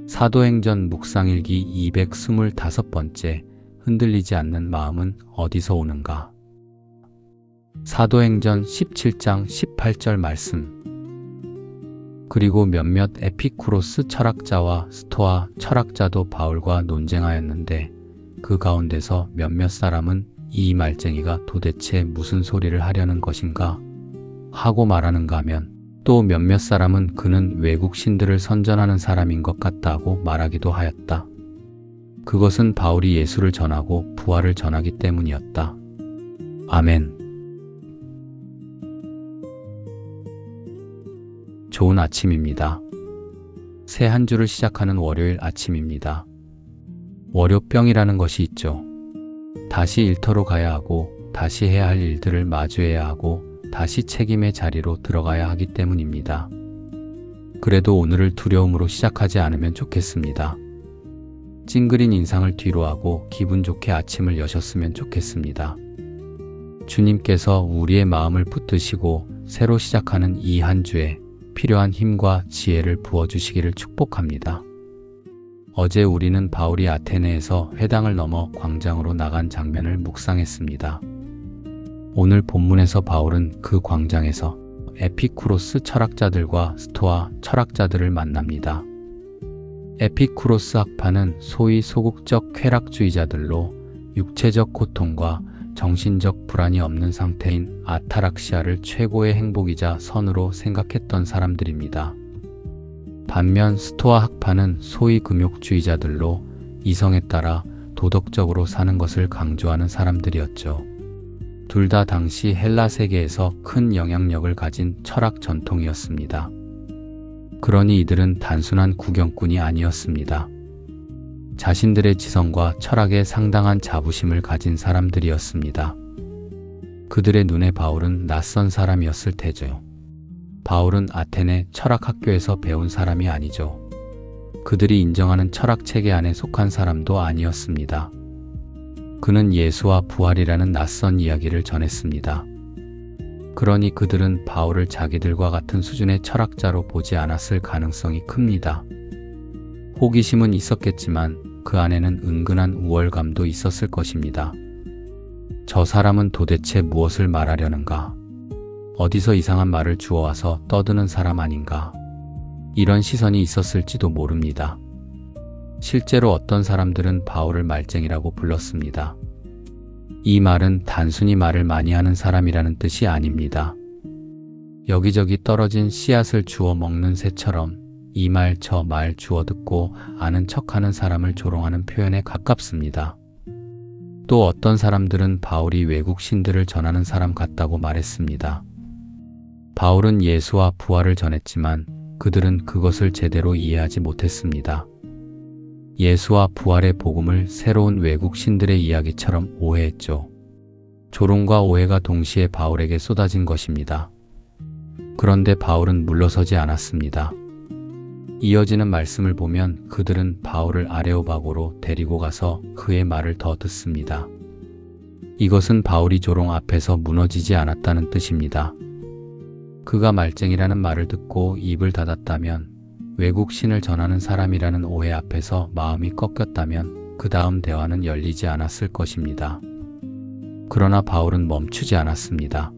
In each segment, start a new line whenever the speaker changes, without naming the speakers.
사도행전 묵상일기 225번째 흔들리지 않는 마음은 어디서 오는가? 사도행전 17장 18절 말씀. 그리고 몇몇 에피쿠로스 철학자와 스토아 철학자도 바울과 논쟁하였는데 그 가운데서 몇몇 사람은 이 말쟁이가 도대체 무슨 소리를 하려는 것인가 하고 말하는가 하면 또 몇몇 사람은 그는 외국 신들을 선전하는 사람인 것 같다고 말하기도 하였다. 그것은 바울이 예수를 전하고 부활을 전하기 때문이었다. 아멘. 좋은 아침입니다. 새 한 주를 시작하는 월요일 아침입니다. 월요병이라는 것이 있죠. 다시 일터로 가야 하고 다시 해야 할 일들을 마주해야 하고 다시 책임의 자리로 들어가야 하기 때문입니다. 그래도 오늘을 두려움으로 시작하지 않으면 좋겠습니다. 찡그린 인상을 뒤로하고 기분 좋게 아침을 여셨으면 좋겠습니다. 주님께서 우리의 마음을 붙드시고 새로 시작하는 이 한 주에 필요한 힘과 지혜를 부어주시기를 축복합니다. 어제 우리는 바울이 아테네에서 회당을 넘어 광장으로 나간 장면을 묵상했습니다. 오늘 본문에서 바울은 그 광장에서 에피쿠로스 철학자들과 스토아 철학자들을 만납니다. 에피쿠로스 학파는 소위 소극적 쾌락주의자들로 육체적 고통과 정신적 불안이 없는 상태인 아타락시아를 최고의 행복이자 선으로 생각했던 사람들입니다. 반면 스토아 학파는 소위 금욕주의자들로 이성에 따라 도덕적으로 사는 것을 강조하는 사람들이었죠. 둘 다 당시 헬라 세계에서 큰 영향력을 가진 철학 전통이었습니다. 그러니 이들은 단순한 구경꾼이 아니었습니다. 자신들의 지성과 철학에 상당한 자부심을 가진 사람들이었습니다. 그들의 눈에 바울은 낯선 사람이었을 테죠. 바울은 아테네 철학학교에서 배운 사람이 아니죠. 그들이 인정하는 철학체계 안에 속한 사람도 아니었습니다. 그는 예수와 부활이라는 낯선 이야기를 전했습니다. 그러니 그들은 바울을 자기들과 같은 수준의 철학자로 보지 않았을 가능성이 큽니다. 호기심은 있었겠지만 그 안에는 은근한 우월감도 있었을 것입니다. 저 사람은 도대체 무엇을 말하려는가? 어디서 이상한 말을 주워와서 떠드는 사람 아닌가? 이런 시선이 있었을지도 모릅니다. 실제로 어떤 사람들은 바울을 말쟁이라고 불렀습니다. 이 말은 단순히 말을 많이 하는 사람이라는 뜻이 아닙니다. 여기저기 떨어진 씨앗을 주워 먹는 새처럼 이 말 저 말 주워 듣고 아는 척하는 사람을 조롱하는 표현에 가깝습니다. 또 어떤 사람들은 바울이 외국 신들을 전하는 사람 같다고 말했습니다. 바울은 예수와 부활을 전했지만 그들은 그것을 제대로 이해하지 못했습니다. 예수와 부활의 복음을 새로운 외국 신들의 이야기처럼 오해했죠. 조롱과 오해가 동시에 바울에게 쏟아진 것입니다. 그런데 바울은 물러서지 않았습니다. 이어지는 말씀을 보면 그들은 바울을 아레오바고로 데리고 가서 그의 말을 더 듣습니다. 이것은 바울이 조롱 앞에서 무너지지 않았다는 뜻입니다. 그가 말쟁이라는 말을 듣고 입을 닫았다면, 외국 신을 전하는 사람이라는 오해 앞에서 마음이 꺾였다면 그 다음 대화는 열리지 않았을 것입니다. 그러나 바울은 멈추지 않았습니다.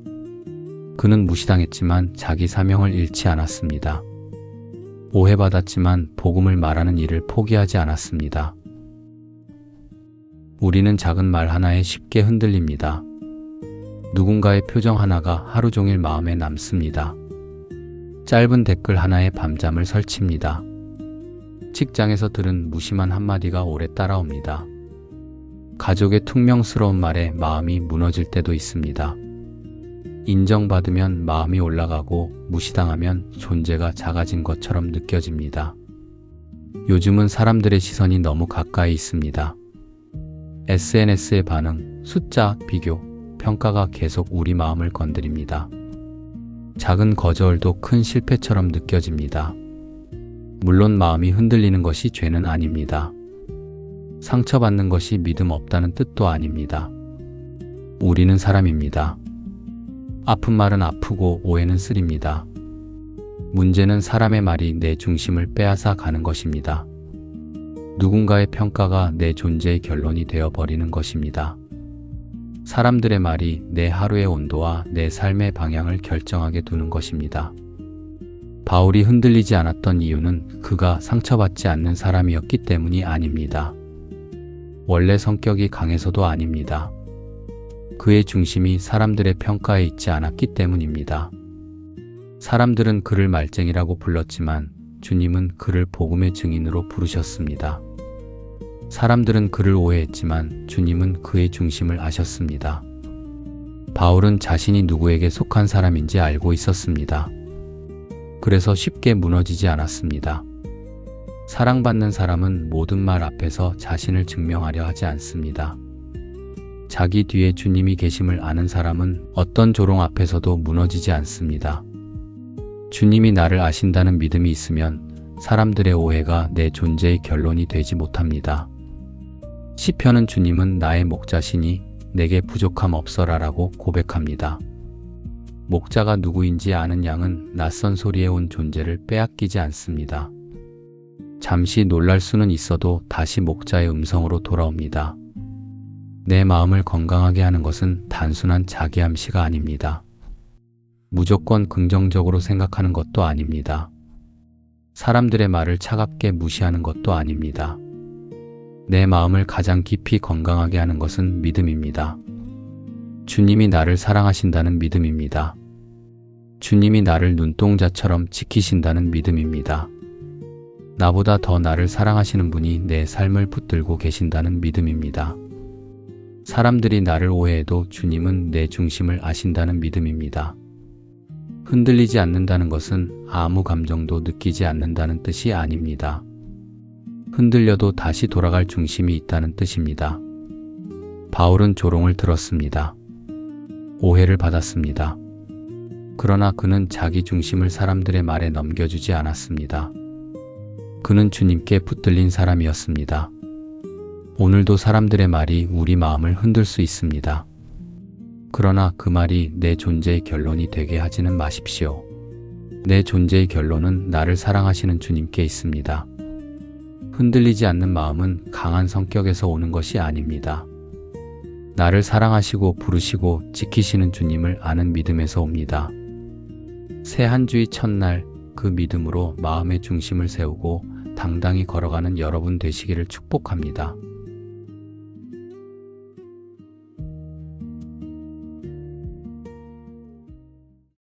그는 무시당했지만 자기 사명을 잃지 않았습니다. 오해받았지만 복음을 말하는 일을 포기하지 않았습니다. 우리는 작은 말 하나에 쉽게 흔들립니다. 누군가의 표정 하나가 하루 종일 마음에 남습니다. 짧은 댓글 하나에 밤잠을 설칩니다. 직장에서 들은 무심한 한마디가 오래 따라옵니다. 가족의 퉁명스러운 말에 마음이 무너질 때도 있습니다. 인정받으면 마음이 올라가고 무시당하면 존재가 작아진 것처럼 느껴집니다. 요즘은 사람들의 시선이 너무 가까이 있습니다. SNS의 반응, 숫자, 비교, 평가가 계속 우리 마음을 건드립니다. 작은 거절도 큰 실패처럼 느껴집니다. 물론 마음이 흔들리는 것이 죄는 아닙니다. 상처받는 것이 믿음 없다는 뜻도 아닙니다. 우리는 사람입니다. 아픈 말은 아프고 오해는 쓰립니다. 문제는 사람의 말이 내 중심을 빼앗아 가는 것입니다. 누군가의 평가가 내 존재의 결론이 되어버리는 것입니다. 사람들의 말이 내 하루의 온도와 내 삶의 방향을 결정하게 두는 것입니다. 바울이 흔들리지 않았던 이유는 그가 상처받지 않는 사람이었기 때문이 아닙니다. 원래 성격이 강해서도 아닙니다. 그의 중심이 사람들의 평가에 있지 않았기 때문입니다. 사람들은 그를 말쟁이라고 불렀지만 주님은 그를 복음의 증인으로 부르셨습니다. 사람들은 그를 오해했지만 주님은 그의 중심을 아셨습니다. 바울은 자신이 누구에게 속한 사람인지 알고 있었습니다. 그래서 쉽게 무너지지 않았습니다. 사랑받는 사람은 모든 말 앞에서 자신을 증명하려 하지 않습니다. 자기 뒤에 주님이 계심을 아는 사람은 어떤 조롱 앞에서도 무너지지 않습니다. 주님이 나를 아신다는 믿음이 있으면 사람들의 오해가 내 존재의 결론이 되지 못합니다. 시편은 주님은 나의 목자시니 내게 부족함 없어라라고 고백합니다. 목자가 누구인지 아는 양은 낯선 소리에 온 존재를 빼앗기지 않습니다. 잠시 놀랄 수는 있어도 다시 목자의 음성으로 돌아옵니다. 내 마음을 건강하게 하는 것은 단순한 자기암시가 아닙니다. 무조건 긍정적으로 생각하는 것도 아닙니다. 사람들의 말을 차갑게 무시하는 것도 아닙니다. 내 마음을 가장 깊이 건강하게 하는 것은 믿음입니다. 주님이 나를 사랑하신다는 믿음입니다. 주님이 나를 눈동자처럼 지키신다는 믿음입니다. 나보다 더 나를 사랑하시는 분이 내 삶을 붙들고 계신다는 믿음입니다. 사람들이 나를 오해해도 주님은 내 중심을 아신다는 믿음입니다. 흔들리지 않는다는 것은 아무 감정도 느끼지 않는다는 뜻이 아닙니다. 흔들려도 다시 돌아갈 중심이 있다는 뜻입니다. 바울은 조롱을 들었습니다. 오해를 받았습니다. 그러나 그는 자기 중심을 사람들의 말에 넘겨주지 않았습니다. 그는 주님께 붙들린 사람이었습니다. 오늘도 사람들의 말이 우리 마음을 흔들 수 있습니다. 그러나 그 말이 내 존재의 결론이 되게 하지는 마십시오. 내 존재의 결론은 나를 사랑하시는 주님께 있습니다. 흔들리지 않는 마음은 강한 성격에서 오는 것이 아닙니다. 나를 사랑하시고 부르시고 지키시는 주님을 아는 믿음에서 옵니다. 새 한 주의 첫날 그 믿음으로 마음의 중심을 세우고 당당히 걸어가는 여러분 되시기를 축복합니다.